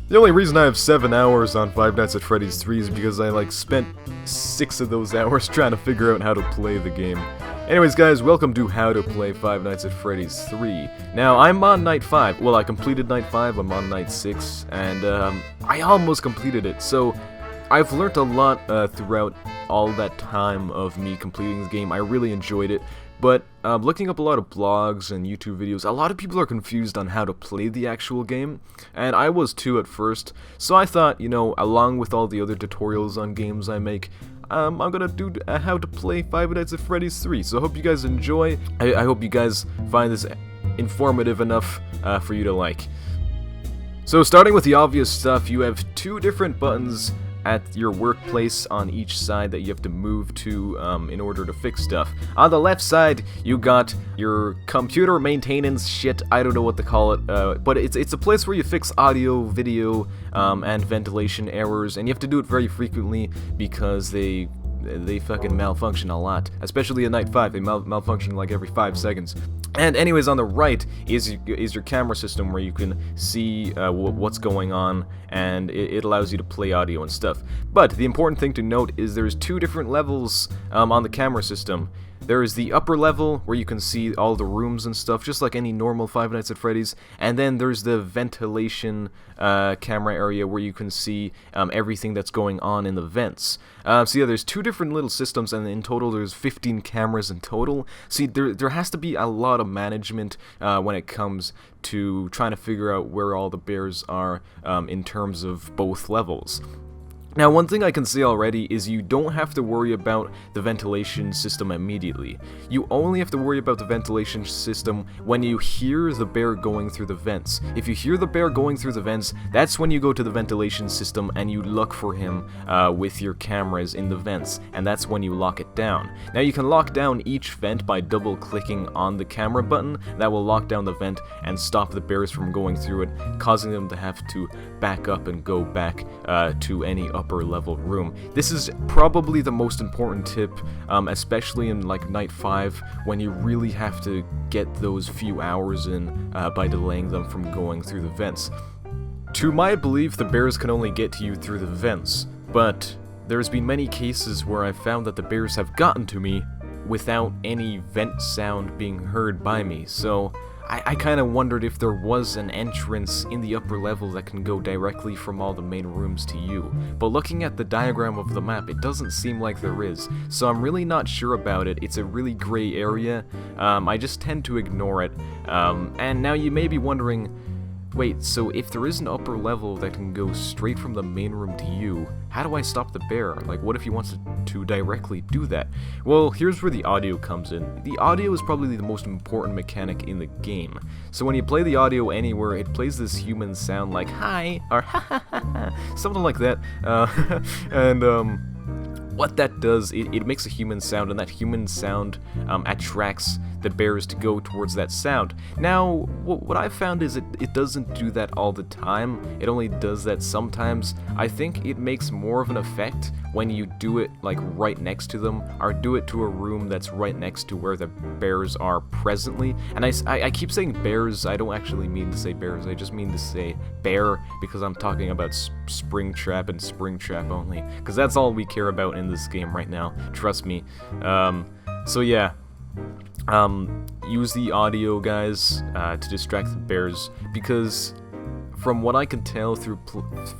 The only reason I have 7 hours on Five Nights at Freddy's 3 is because I, like, spent 6 of those hours trying to figure out how to play the game. Anyways, guys, welcome to How to Play Five Nights at Freddy's 3. Now, I'm on Night 5. Well, I completed Night 5, I'm on Night 6, and, I almost completed it, so I've learned a lot, throughout all that time of me completing the game. I really enjoyed it. But looking up a lot of blogs and YouTube videos, a lot of people are confused on how to play the actual game, and I was too at first. So I thought, you know, along with all the other tutorials on games I make, I'm gonna do how to play Five Nights at Freddy's 3. So I hope you guys enjoy. I hope you guys find this informative enough for you to like. So starting with the obvious stuff, you have 2 different buttons at your workplace on each side that you have to move to in order to fix stuff. On the left side, you got your computer maintenance shit, I don't know what to call it, but it's a place where you fix audio, video, and ventilation errors, and you have to do it very frequently because they fucking malfunction a lot, especially in Night 5, they malfunction like every 5 seconds. And anyways, on the right is your camera system where you can see what's going on, and it allows you to play audio and stuff. But the important thing to note is there's 2 different levels on the camera system. There is the upper level, where you can see all the rooms and stuff, just like any normal Five Nights at Freddy's, and then there's the ventilation camera area, where you can see everything that's going on in the vents. So yeah, there's 2 different little systems, and in total there's 15 cameras in total. See, there has to be a lot of management when it comes to trying to figure out where all the bears are in terms of both levels. Now, one thing I can say already is you don't have to worry about the ventilation system immediately. You only have to worry about the ventilation system when you hear the bear going through the vents. If you hear the bear going through the vents, that's when you go to the ventilation system and you look for him with your cameras in the vents, and that's when you lock it down. Now, you can lock down each vent by double-clicking on the camera button. That will lock down the vent and stop the bears from going through it, causing them to have to back up and go back to any upper level room. This is probably the most important tip, especially in like Night 5, when you really have to get those few hours in by delaying them from going through the vents. To my belief, the bears can only get to you through the vents, but there's been many cases where I've found that the bears have gotten to me without any vent sound being heard by me, so I kind of wondered if there was an entrance in the upper level that can go directly from all the main rooms to you. But looking at the diagram of the map, it doesn't seem like there is, so I'm really not sure about it. It's a really gray area. I just tend to ignore it. And now you may be wondering, wait, so if there is an upper level that can go straight from the main room to you, how do I stop the bear? Like, what if he wants to directly do that? Well, here's where the audio comes in. The audio is probably the most important mechanic in the game. So when you play the audio anywhere, it plays this human sound like, hi, or ha ha ha ha, something like that. What that does, it makes a human sound, and that human sound attracts the bears to go towards that sound. Now, what I've found is it doesn't do that all the time. It only does that sometimes. I think it makes more of an effect when you do it like right next to them, or do it to a room that's right next to where the bears are presently. And I keep saying bears, I don't actually mean to say bears, I just mean to say bear, because I'm talking about Springtrap and Springtrap only, because that's all we care about in this game right now, trust me. So yeah, use the audio, guys, to distract the bears, because from what I can tell through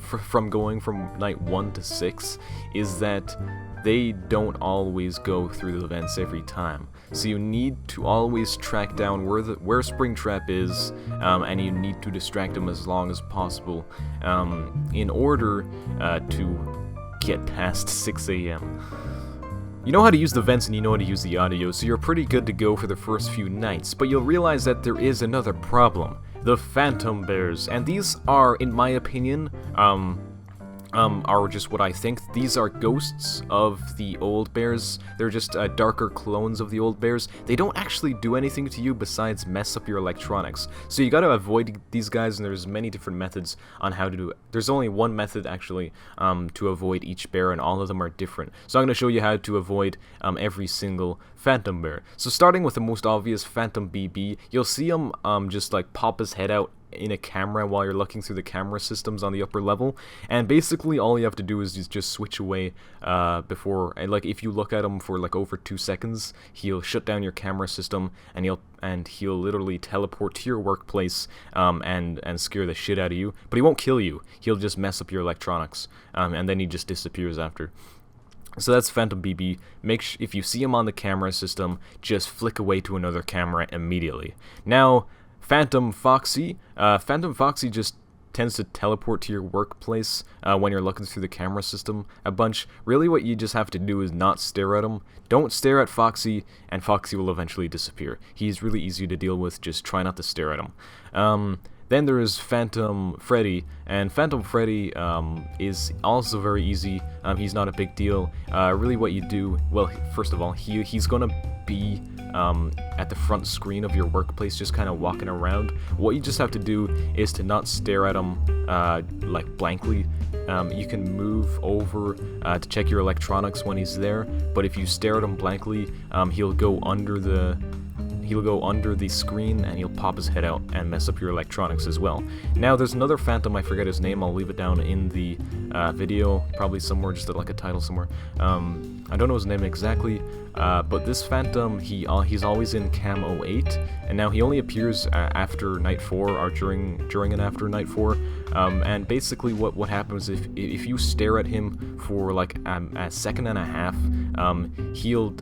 from going from Night 1 to 6 is that they don't always go through the vents every time. So you need to always track down where Springtrap is, and you need to distract them as long as possible in order to get past 6 AM. You know how to use the vents and you know how to use the audio, so you're pretty good to go for the first few nights, but you'll realize that there is another problem. The phantom bears, and these are, in my opinion, are just what I think. These are ghosts of the old bears. They're just darker clones of the old bears. They don't actually do anything to you besides mess up your electronics. So you gotta avoid these guys, and there's many different methods on how to do it. There's only one method actually to avoid each bear, and all of them are different. So I'm gonna show you how to avoid every single phantom bear. So starting with the most obvious Phantom BB, you'll see him just like pop his head out in a camera while you're looking through the camera systems on the upper level, and basically all you have to do is just switch away before, and like if you look at him for like over 2 seconds, he'll shut down your camera system, and he'll literally teleport to your workplace and scare the shit out of you. But he won't kill you. He'll just mess up your electronics, and then he just disappears after. So that's Phantom BB. If you see him on the camera system, just flick away to another camera immediately. Now, Phantom Foxy. Phantom Foxy just tends to teleport to your workplace when you're looking through the camera system a bunch. Really what you just have to do is not stare at him. Don't stare at Foxy, and Foxy will eventually disappear. He's really easy to deal with, just try not to stare at him. Then there is Phantom Freddy, and Phantom Freddy is also very easy. He's not a big deal. Really what you do, well, first of all, he's gonna be at the front screen of your workplace, just kind of walking around. What you just have to do is to not stare at him like blankly. You can move over to check your electronics when he's there, but if you stare at him blankly, he'll go under the screen and he'll pop his head out and mess up your electronics as well. Now there's another Phantom, I forget his name, I'll leave it down in the video, probably somewhere, just like a title somewhere. I don't know his name exactly, but this Phantom, he's always in Cam 08, and now he only appears after Night 4, or during and after Night 4, and basically what happens if you stare at him for like a second and a half, he'll,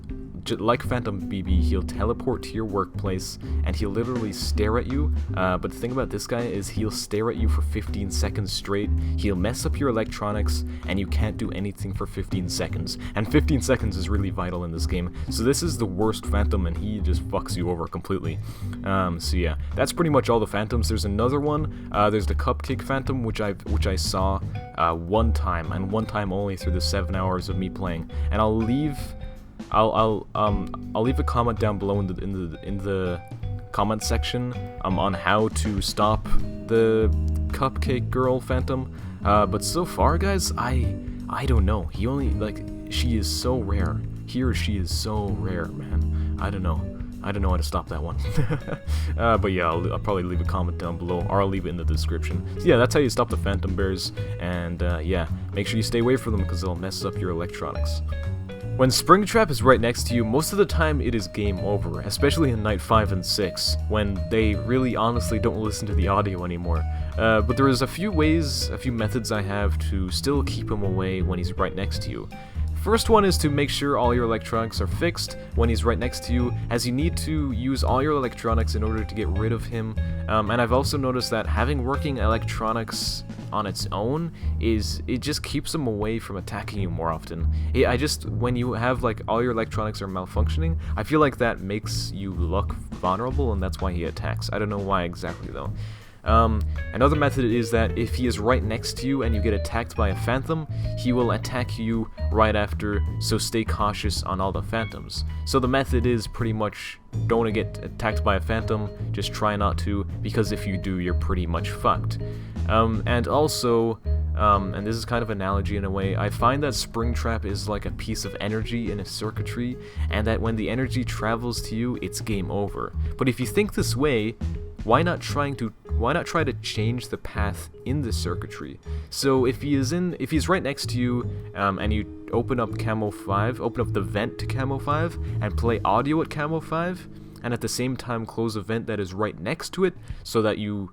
like Phantom BB, he'll teleport to your workplace, and he'll literally stare at you, but the thing about this guy is he'll stare at you for 15 seconds straight, he'll mess up your electronics, and you can't do anything for 15 seconds, and 15 seconds is really vital in this game, so this is the worst Phantom, and he just fucks you over completely. So yeah, that's pretty much all the Phantoms. There's another one, there's the Cupcake Phantom, which I saw one time, and one time only through the 7 hours of me playing, and I'll leave a comment down below in the comment section on how to stop the Cupcake Girl Phantom. But so far, guys, I don't know. She is so rare. He or she is so rare, man. I don't know how to stop that one. But yeah, I'll probably leave a comment down below, or I'll leave it in the description. So yeah, that's how you stop the Phantom Bears, and yeah, make sure you stay away from them because they'll mess up your electronics. When Springtrap is right next to you, most of the time it is game over, especially in Night 5 and 6, when they really honestly don't listen to the audio anymore. But there is a few methods I have to still keep him away when he's right next to you. First one is to make sure all your electronics are fixed when he's right next to you, as you need to use all your electronics in order to get rid of him. And I've also noticed that having working electronics on its own it just keeps him away from attacking you more often. When you have like all your electronics are malfunctioning, I feel like that makes you look vulnerable, and that's why he attacks. I don't know why exactly though. Another method is that if he is right next to you and you get attacked by a Phantom, he will attack you right after, so stay cautious on all the Phantoms. So the method is pretty much, don't want to get attacked by a Phantom, just try not to, because if you do, you're pretty much fucked. And also, and this is kind of an analogy in a way, I find that Springtrap is like a piece of energy in a circuitry, and that when the energy travels to you, it's game over. But if you think this way, why not try to change the path in the circuitry? So if he's right next to you, and you open up the vent to Camo 5, and play audio at Camo 5, and at the same time close a vent that is right next to it, so that you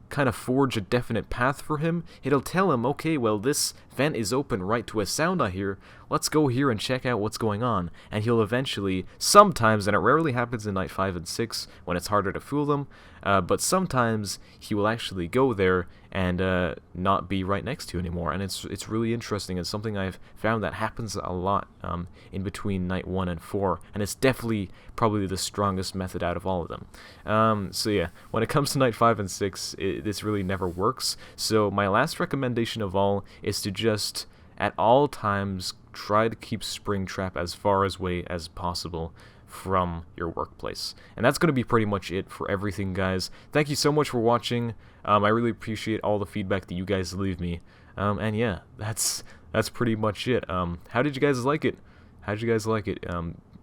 kind of forge a definite path for him, it'll tell him, okay, well, this vent is open right to a sound I hear, let's go here and check out what's going on, and he'll eventually, sometimes, and it rarely happens in Night 5 and 6, when it's harder to fool them, but sometimes he will actually go there and not be right next to you anymore, and it's really interesting. It's something I've found that happens a lot in between Night 1 and 4, and it's definitely probably the strongest method out of all of them. So yeah, when it comes to Night 5 and 6, this really never works, so my last recommendation of all is to just, at all times, try to keep Springtrap as far away as possible from your workplace. And that's going to be pretty much it for everything, guys. Thank you so much for watching. I really appreciate all the feedback that you guys leave me. And yeah, that's pretty much it. How did you guys like it?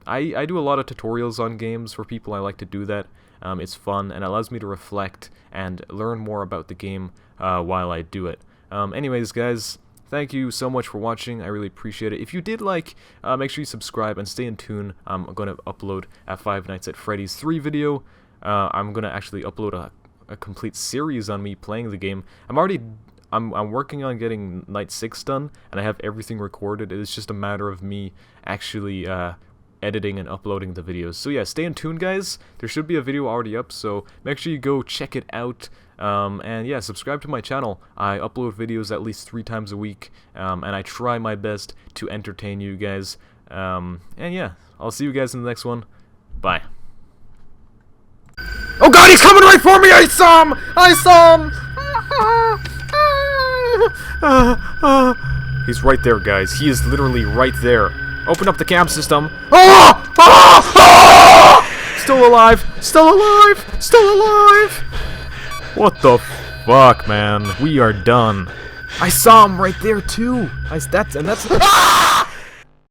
I do a lot of tutorials on games for people. I like to do that. It's fun and allows me to reflect and learn more about the game while I do it. Anyways, guys, thank you so much for watching. I really appreciate it. If you did like, make sure you subscribe and stay in tune. I'm going to upload a Five Nights at Freddy's 3 video. I'm going to actually upload a complete series on me playing the game. I'm working on getting Night 6 done, and I have everything recorded. It's just a matter of me actually editing and uploading the videos. So yeah, stay in tune, guys. There should be a video already up, so make sure you go check it out. And yeah, subscribe to my channel. I upload videos at least 3 times a week, and I try my best to entertain you guys. And yeah, I'll see you guys in the next one. Bye. Oh god, he's coming right for me! I saw him! I saw him! He's right there, guys. He is literally right there. Open up the cam system. Oh! Oh! Oh! Still alive! Still alive! Still alive! What the fuck, man? We are done. I saw him right there too. That's. Ah!